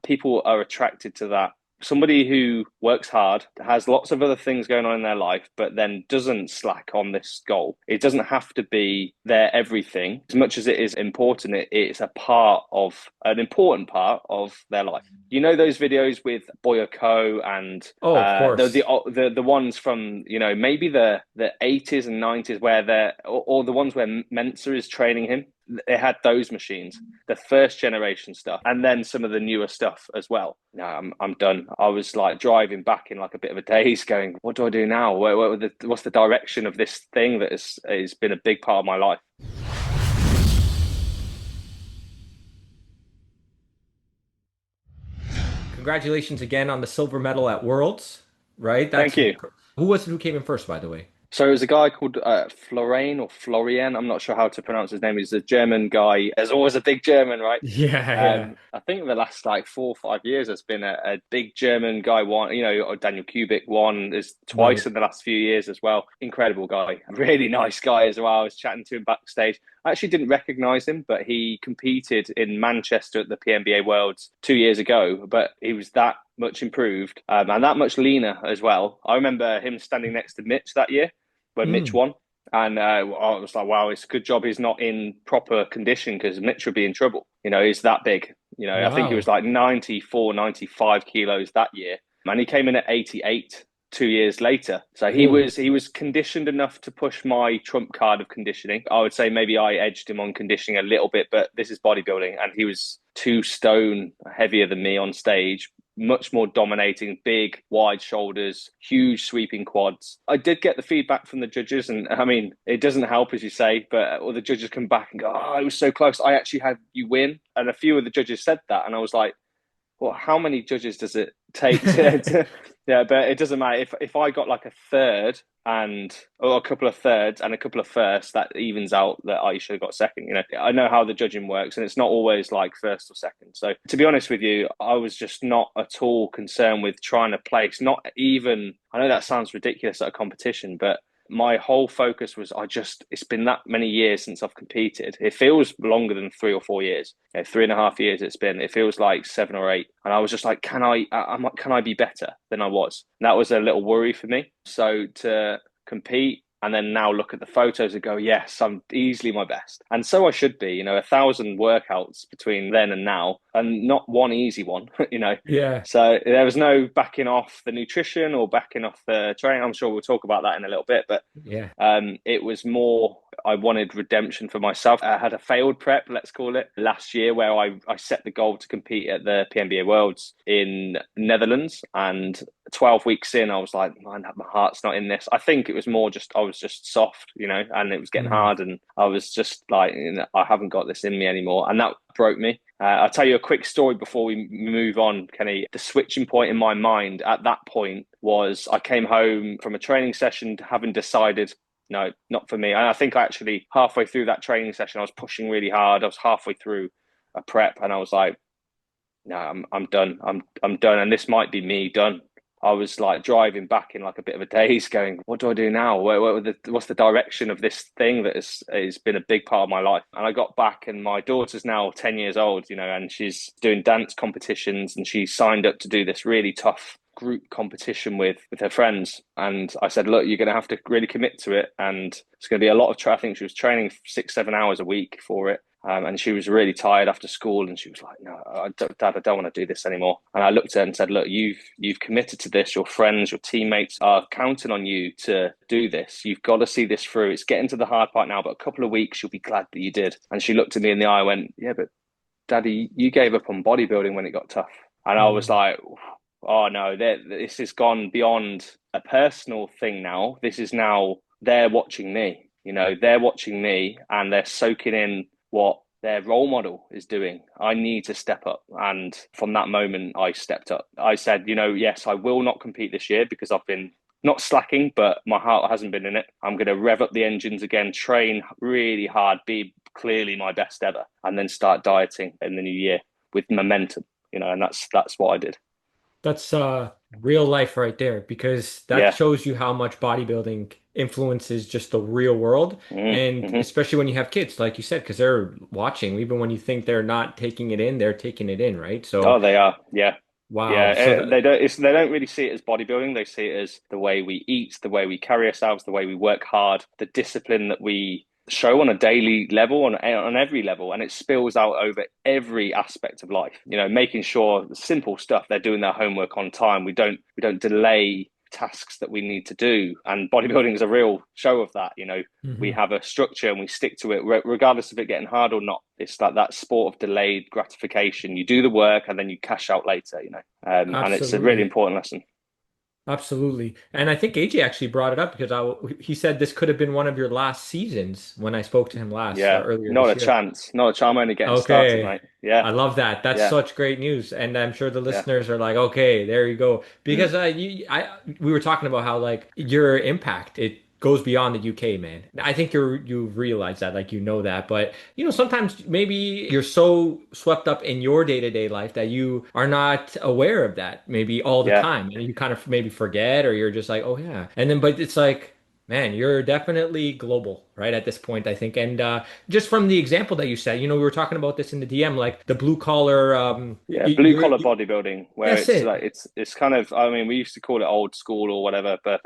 people are attracted to that. Somebody who works hard, has lots of other things going on in their life, but then doesn't slack on this goal. It doesn't have to be their everything. As much as it is important, it's an important part of their life. You know those videos with Boyako and Oh, of course. the ones from, maybe the 80s and 90s where or the ones where Mensa is training him. They had those machines, the first generation stuff, and then some of the newer stuff as well. No, I'm done. I was like driving back in like a bit of a daze, going, "What do I do now? What's the direction of this thing that has been a big part of my life?" Congratulations again on the silver medal at Worlds, right? Thank you. Who came in first, by the way? So it was a guy called Florian or Florian. I'm not sure how to pronounce his name. He's a German guy. There's always a big German, right? Yeah, yeah. I think the last like 4 or 5 years has been a big German guy won. Daniel Kubik won. There's twice Right. in the last few years as well. Incredible guy, really nice guy as well. I was chatting to him backstage. I actually didn't recognize him, but he competed in Manchester at the PNBA Worlds 2 years ago. But he was that much improved and that much leaner as well. I remember him standing next to Mitch that year when Mitch Mm. won. And I was like, wow, it's a good job he's not in proper condition because Mitch would be in trouble. He's that big. I think he was Wow. like 94, 95 kilos that year. And he came in at 88 2 years later. So he Whoa. was he was conditioned enough to push my trump card of conditioning. I would say maybe I edged him on conditioning a little bit, but this is bodybuilding, and he was 2 stone heavier than me on stage, much more dominating, big, wide shoulders, huge sweeping quads. I did get the feedback from the judges, and I mean, it doesn't help, as you say, but all the judges come back and go, "Oh, it was so close. I actually had you win." And a few of the judges said that, and I was like, well, how many judges does it take yeah, but it doesn't matter. If I got like a third or a couple of thirds and a couple of firsts, that evens out that I should have got second. I know how the judging works, and it's not always like first or second. So to be honest with you, I was just not at all concerned with trying to place. Not even. I know that sounds ridiculous at a competition, but my whole focus was it's been that many years since I've competed. It feels longer than 3 or 4 years. 3.5 years it's been. It feels like 7 or 8. And I was just like, can I be better than I was? And that was a little worry for me. So to compete and then now look at the photos and go, yes, I'm easily my best. And so I should be, 1,000 workouts between then and now, and not one easy one, Yeah. So there was no backing off the nutrition or backing off the training. I'm sure we'll talk about that in a little bit, but Yeah. it was more, I wanted redemption for myself. I had a failed prep, let's call it, last year where I set the goal to compete at the PNBA Worlds in Netherlands. And 12 weeks in, I was like, man, my heart's not in this. I think it was more just, I was just soft, and it was getting Mm. hard. And I was just like, I haven't got this in me anymore. And that broke me. I'll tell you a quick story before we move on, Kenny. The switching point in my mind at that point was I came home from a training session having decided, no, not for me. And I think I actually, halfway through that training session, I was pushing really hard. I was halfway through a prep and I was like, no, I'm done. I'm done. And this might be me done. I was like driving back in like a bit of a daze, going, "What do I do now? What's the direction of this thing that has been a big part of my life?" And I got back, and my daughter's now 10 years old, and she's doing dance competitions, and she signed up to do this really tough group competition with her friends. And I said, "Look, you're going to have to really commit to it, and it's going to be a lot of I think she was training 6, 7 hours a week for it." And she was really tired after school, and she was like, "No, Dad, I don't want to do this anymore." And I looked at her and said, "Look, you've committed to this. Your friends, your teammates are counting on you to do this. You've got to see this through. It's getting to the hard part now, but a couple of weeks, you'll be glad that you did." And she looked at me in the eye and went, "Yeah, but Daddy, you gave up on bodybuilding when it got tough." And I was Mm. like, "Oh no, this has gone beyond a personal thing now. This is now they're watching me. They're watching me, and they're soaking in what their role model is doing. I need to step up." And from that moment, I stepped up. I said, yes, I will not compete this year because I've been not slacking, but my heart hasn't been in it. I'm going to rev up the engines again, train really hard, be clearly my best ever, and then start dieting in the new year with momentum. And that's what I did. That's real life right there because that Yeah, shows you how much bodybuilding influences just the real world. And Mm-hmm. especially when you have kids, like you said, because they're watching, even when you think they're not taking it in, they're taking it in, right? So, Oh, they are. Yeah. wow. Yeah, So, they don't. They don't really see it as bodybuilding. They see it as the way we eat, the way we carry ourselves, the way we work hard, the discipline that we show on a daily level, on every level, and it spills out over every aspect of life. Making sure the simple stuff they're doing their homework on time. We don't delay tasks that we need to do, and bodybuilding is a real show of that. We mhm. have a structure and we stick to it, regardless of it getting hard or not. It's like that sport of delayed gratification. You do the work and then you cash out later, and it's a really Absolutely. important lesson. Absolutely. And I think AJ actually brought it up because he said this could have been one of your last seasons when I spoke to him last Yeah, earlier not this a year. chance. Not a chance. I'm only getting started, Okay. mate. Yeah, I love that. That's yeah, such great news. And I'm sure the yeah. listeners are like, okay, there you go. Mm. Because we were talking about how like your impact, it goes beyond the UK, man. I think you realize that, like you know that. But sometimes maybe you're so swept up in your day-to-day life that you are not aware of that maybe all the Yeah. time. And you kind of maybe forget or you're just like, oh yeah. And then but it's like, man, you're definitely global, right, at this point, I think. And just from the example that you said, we were talking about this in the DM, like the blue collar, Yeah, blue collar you bodybuilding, where that's it's it. like it's kind of. I mean, we used to call it old school or whatever, but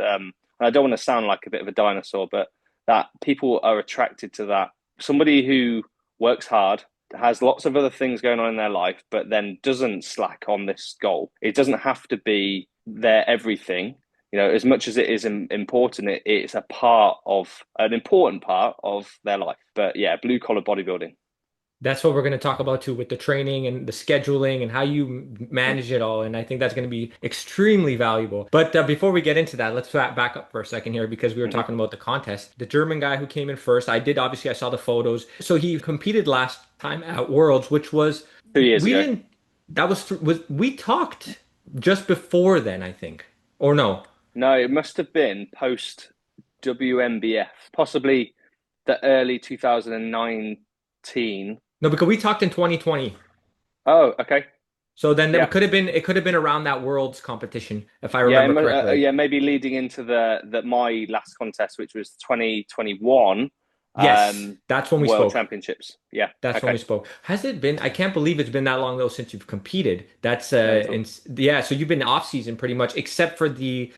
I don't want to sound like a bit of a dinosaur, but that people are attracted to that. Somebody who works hard, has lots of other things going on in their life, but then doesn't slack on this goal. It doesn't have to be their everything. As much as it is important, it's a part of an important part of their life. But yeah, blue collar bodybuilding. That's what we're going to talk about too with the training and the scheduling and how you Mm, manage it all. And I think that's going to be extremely valuable. But before we get into that, let's back up for a second here because we were mhm. talking about the contest. The German guy who came in first, obviously, I saw the photos. So he competed last time at Worlds, which was, 2 years we ago. didn't, that we talked just before then, I think. Or no? No, it must have been post WMBF, possibly the early 2019. No, because we talked in 2020. Oh, okay. So then Yeah. it could have been around that Worlds competition, if I Yeah, remember correctly. yeah, maybe leading into the my last contest, which was 2021 Yes, that's when we World spoke. Championships. Yeah. That's when Okay. we spoke. Has it been? I can't believe it's been that long though since you've competed. That's Mental. yeah. So you've been off season pretty much, except for you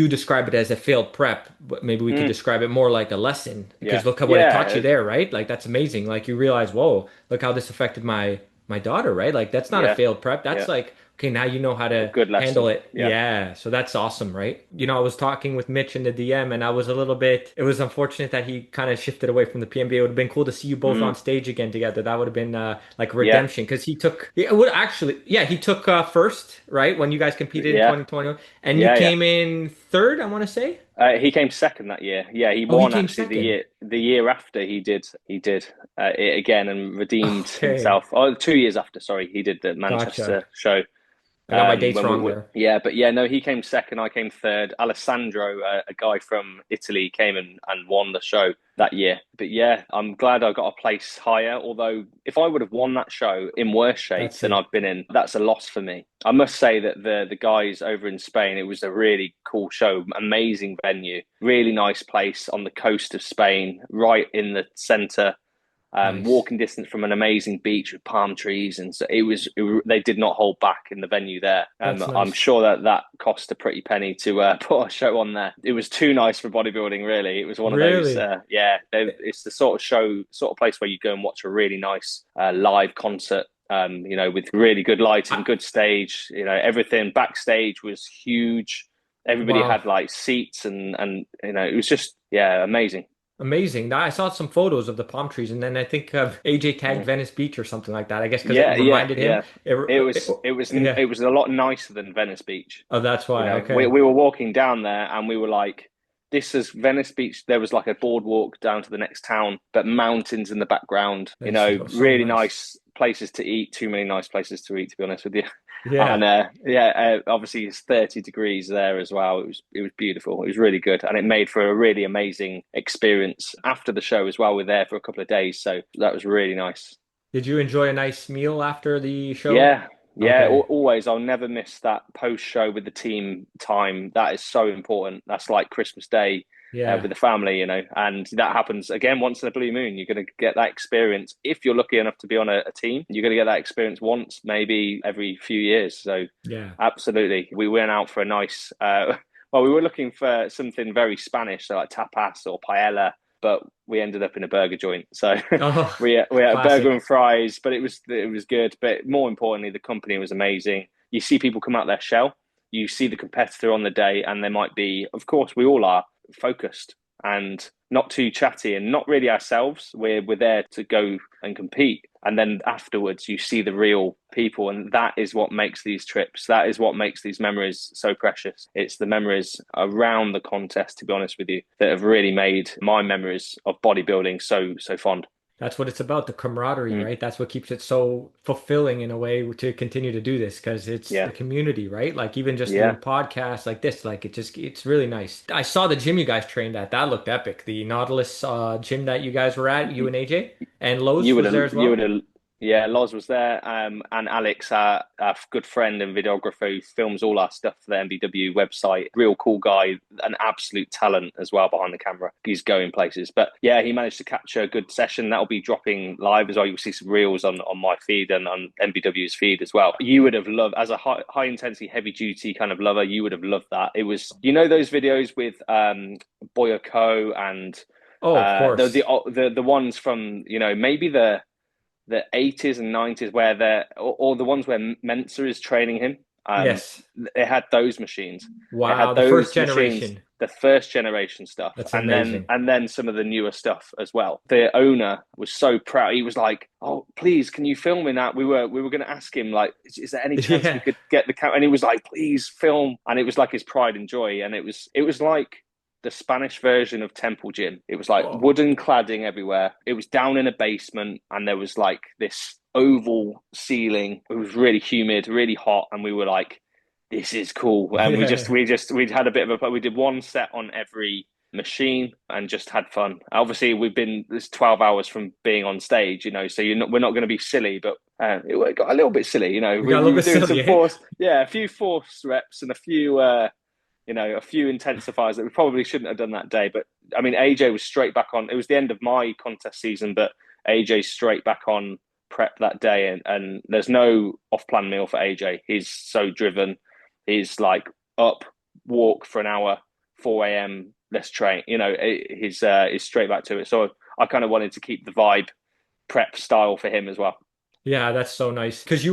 describe it as a failed prep, but maybe we could Mm, describe it more like a lesson because yeah. look at what it taught you Yeah. there, right? Like that's amazing. Like you realize, whoa, look how this affected my daughter, right? Like that's not a Yeah. failed prep. That's Yeah. like okay, now you know how A to good handle lesson. it. Yeah. Yeah, so that's awesome, right? I was talking with Mitch in the DM and I was a little bit, it was unfortunate that he kind of shifted away from the PNBA. It would have been cool to see you both Mm, on stage again together. That would have been like yeah. redemption because it would actually, yeah, he took first, right? When you guys competed in Yeah. 2021 and you Yeah. Yeah. came in third, I want to say. He came second that year. Yeah, he Oh, he won came actually second. the year after he did it again and redeemed Okay, himself. Oh, 2 years after, sorry, he did the gotcha. Manchester show. I got my dates When we wrong were, there. yeah, but yeah, no, he came second. I came third. Alessandro, a guy from Italy, came and won the show that year. But yeah, I'm glad I got a place higher. Although, if I would have won that show in worse shape That's than it. I've been in, that's a loss for me. I must say that the guys over in Spain, it was a really cool show, amazing venue, really nice place on the coast of Spain, right in the centre, Nice. walking distance from an amazing beach with palm trees, and so they did not hold back in the venue there. That's I'm nice. sure that cost a pretty penny to put a show on there. It was too nice for bodybuilding, really. It was one of those, Really? yeah. It's the sort of sort of place where you go and watch a really nice live concert. With really good lighting, I, good stage. Everything backstage was huge. Everybody wow. had like seats, and it was just, yeah, amazing. Amazing. Now, I saw some photos of the palm trees, and then I think AJ tagged Mm. Venice Beach or something like that. I guess because it Yeah, yeah, reminded him. yeah. It was it was Yeah. it was a lot nicer than Venice Beach. Oh, that's why. We Okay. we were walking down there and we were like, this is Venice Beach. There was like a boardwalk down to the next town, but mountains in the background. That's so Really nice. nice places to eat. Too many nice places to eat, to be honest with you. And Yeah. yeah, obviously it's 30 degrees there as well. It was beautiful. It was really good, and it made for a really amazing experience after the show as well. We're there for a couple of days, so that was really nice. Did you enjoy a nice meal after the show? Yeah, yeah, Okay. always. I'll never miss that post show with the team time. That is so important. That's like Christmas Day. Yeah. with the family, and that happens again once in a blue moon. You're going to get that experience if you're lucky enough to be on a team. You're going to get that experience once, maybe every few years. So, Yeah. absolutely, we went out for a nice. Well, we were looking for something very Spanish, so like tapas or paella, but we ended up in a burger joint. So Oh, we had a burger classic. and fries, but it was good. But more importantly, the company was amazing. You see people come out their shell. You see the competitor on the day, and they might be, of course, we all are focused and not too chatty and not really ourselves. We're there to go and compete. And then afterwards, you see the real people. And that is what makes these trips, that is what makes these memories so precious. It's the memories around the contest, to be honest with you, that have really made my memories of bodybuilding so fond. That's what it's about, the camaraderie, Mm, right? That's what keeps it so fulfilling in a way to continue to do this because it's yeah. the community, right? Like even just doing Yeah. podcasts like this, like it's really nice. I saw the gym you guys trained at. That looked epic. The Nautilus gym that you guys were at, you and AJ, and Lowe's was there as You would well. have, yeah. Loz was there, and Alex, our good friend and videographer, who films all our stuff for the MBW website. Real cool guy, an absolute talent as well behind the camera. He's going places, but yeah, he managed to capture a good session. That'll be dropping live as well. You'll see some reels on my feed and on MBW's feed as well. You would have loved, as a high intensity, heavy duty kind of lover. You would have loved that. It was, those videos with Boyako and Oh, of the course. the ones from maybe the 80s and 90s where or the ones where Mensa is training him. Yes. It had those machines. It Wow, had the first those machines, generation. the first generation stuff, That's amazing. and then some of the newer stuff as well. The owner was so proud. He was like, "Oh, please, can you film in that?" We were going to ask him like, is there any chance we Yeah. could get the camera?" And he was like, "Please film." And it was like his pride and joy. And it was like the Spanish version of Temple Gym. It was like Oh. wooden cladding everywhere. It was down in a basement, and there was like this oval ceiling. It was really humid, really hot, and we were like, "This is cool." And Yeah. we'd had a bit of a. We did one set on every machine and just had fun. Obviously, this 12 hours from being on stage, so we're not going to be silly, but it got a little bit silly. We We, got a we little were bit doing some silly, eh? force, yeah, a few force reps and a few intensifiers that we probably shouldn't have done that day. But I mean, AJ was straight back on. It was the end of my contest season, but AJ straight back on prep that day, and there's no off-plan meal for AJ. He's so driven. He's like up, walk for an hour, 4 a.m. Let's train. He's straight back to it. So I kind of wanted to keep the vibe prep style for him as well. Yeah, that's so nice. Because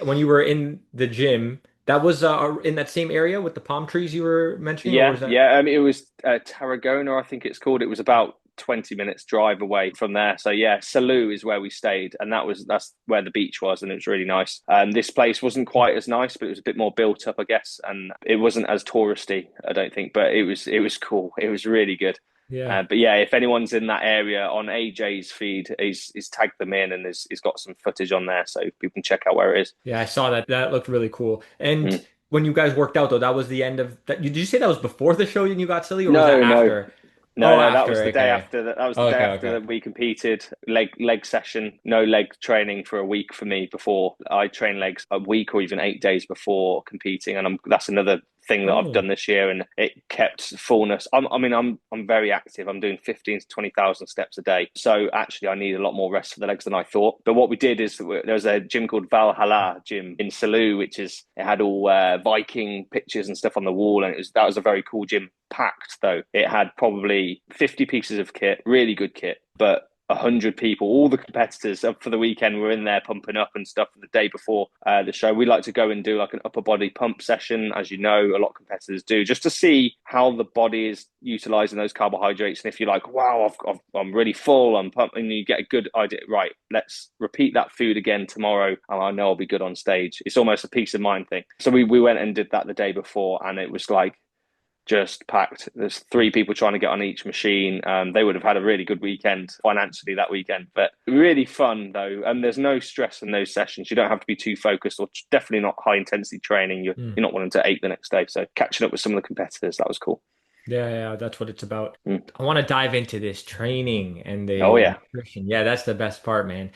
when you were in the gym, that was in that same area with the palm trees you were mentioning, or Yeah, was that? yeah. It was Tarragona, I think it's called. It was about 20 minutes drive away from there. So yeah, Salou is where we stayed, and that's where the beach was, and it was really nice. This place wasn't quite as nice, but it was a bit more built up, I guess, and it wasn't as touristy, I don't think, but it was cool. It was really good. Yeah. But yeah, if anyone's in that area on AJ's feed, he's tagged them in and he's got some footage on there, so people can check out where it is. Yeah, I saw that. That looked really cool. And Mm. when you guys worked out though, that was the end of that. Did you say that was before the show and you got silly, or was that No, no, after? no, Oh, no. That was after. the day Okay. after that. That was the day Okay, after okay. that we competed. Leg session. No leg training for a week for me before I train legs a week or even 8 days before competing, and that's another thing that I've done Oh. this year, and it kept fullness. I'm very active. I'm doing 15 to 20,000 steps a day, so actually I need a lot more rest for the legs than I thought. But what we did is there was a gym called Valhalla Gym in Salou, it had all Viking pictures and stuff on the wall, and that was a very cool gym. Packed though, it had probably 50 pieces of kit, really good kit, but 100 people, all the competitors up for the weekend were in there pumping up and stuff the day before the show. We like to go and do like an upper body pump session, as you know, a lot of competitors do, just to see how the body is utilizing those carbohydrates. And if you're like, wow, I'm really full, I'm pumping, you get a good idea, right? Let's repeat that food again tomorrow, and I know I'll be good on stage. It's almost a peace of mind thing. So we went and did that the day before, and it was like just packed. There's 3 people trying to get on each machine. They would have had a really good weekend financially that weekend, but really fun though. And there's no stress in those sessions. You don't have to be too focused, or definitely not high intensity training. You're, Hmm. you're not wanting to ache the next day. So catching up with some of the competitors, that was cool. Yeah, yeah, that's what it's about. Mm. I want to dive into this training and Oh the yeah. nutrition. Yeah, that's the best part, man.